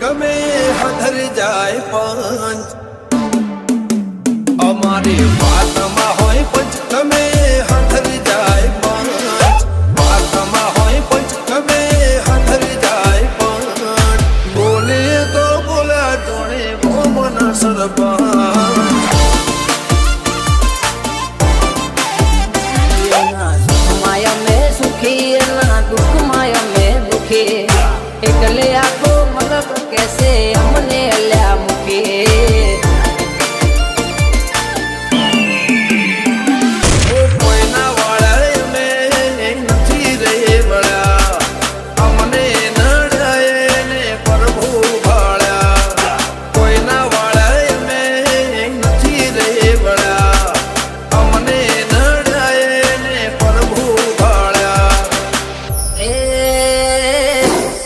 ગમે હધર જાય પંચ અમારી વાતમાં હોય પંચ ગમે હધર જાય પંચ વાતમાં હોય પંચ ગમે હધર જાય પંચ બોલે તો બોલ્યા જોડે ગોમના સરપંચ માયા મેં સુખી ના દુઃખ માયા મેં દુખી એટલે આખો મલક कैसे हमने अल्लाह मुके कोई ना वाला में नहीं रहे बड़ा हमने नड़ाए ने प्रभु भाड़ा कोई ना वाला में नहीं रहे बड़ा हमने नड़ाए ने प्रभु भाड़ा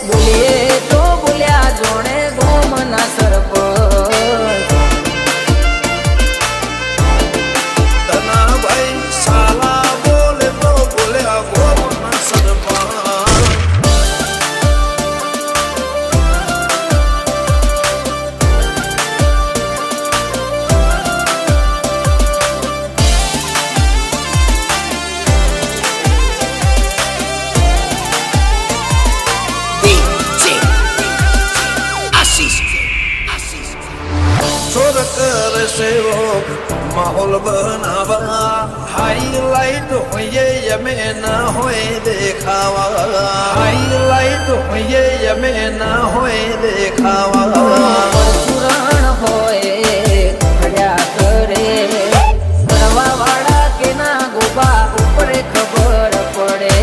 बोलिए तो बोलिया जोड़े गोमना सरपंच तना भाई साला बोले तो बोलिया गोमना सरपंच छोड़ कर सेवो माहौल बनावा हाईलाइट होइए यमे ना होए देखावा हाईलाइट होइए यमे ना होए देखावा परशुराण होए खड़ा करे करवा वाला के ना गोबा ऊपर खबर पड़े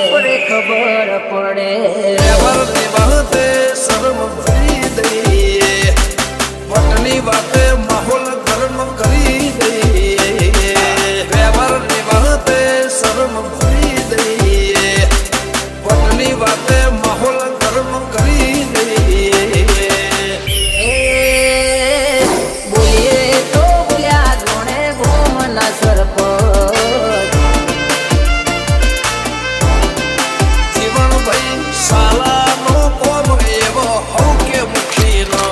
ऊपर खबर पड़े एवरनी बाते शर्म भरी दे वटनी बाते माहौल गर्म करी दे एवरनी बाते शर्म भरी दे वटनी बाते माहौल गर्म करी दे बोलिए तो बोलिया जोड़े गोमना सरपंच जीवन भाई साला नो कोम एवो हो के मुखी नो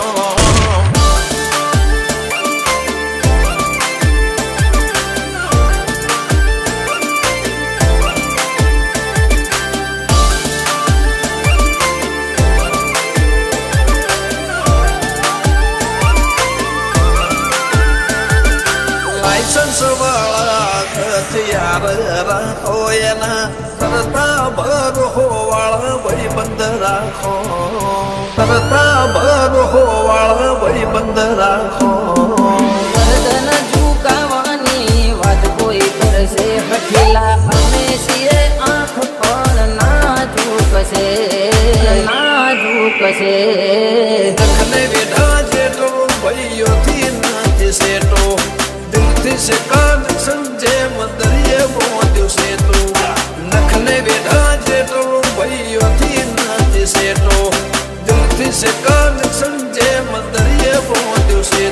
लाइसेंस वाला हथियार राखो एना करता भर हो वाला भाई बंद राखो करता भर हो वाला भाई बंद राखो गर्दन झुकावानी વાત કોઈ કરશે હઠેલા અમે છીએ આંખ પણ ના ઝુકશે ના ઝુકશે नखने विधा जेटो भाइयों थी नाच सेटो दिल थी से कान संजे मंदरिये मोद्यो से तो नखने विधा जेटो भाइयों थी नाच सेटो दिल थी से कान संजे मंदरिये मोद्यो से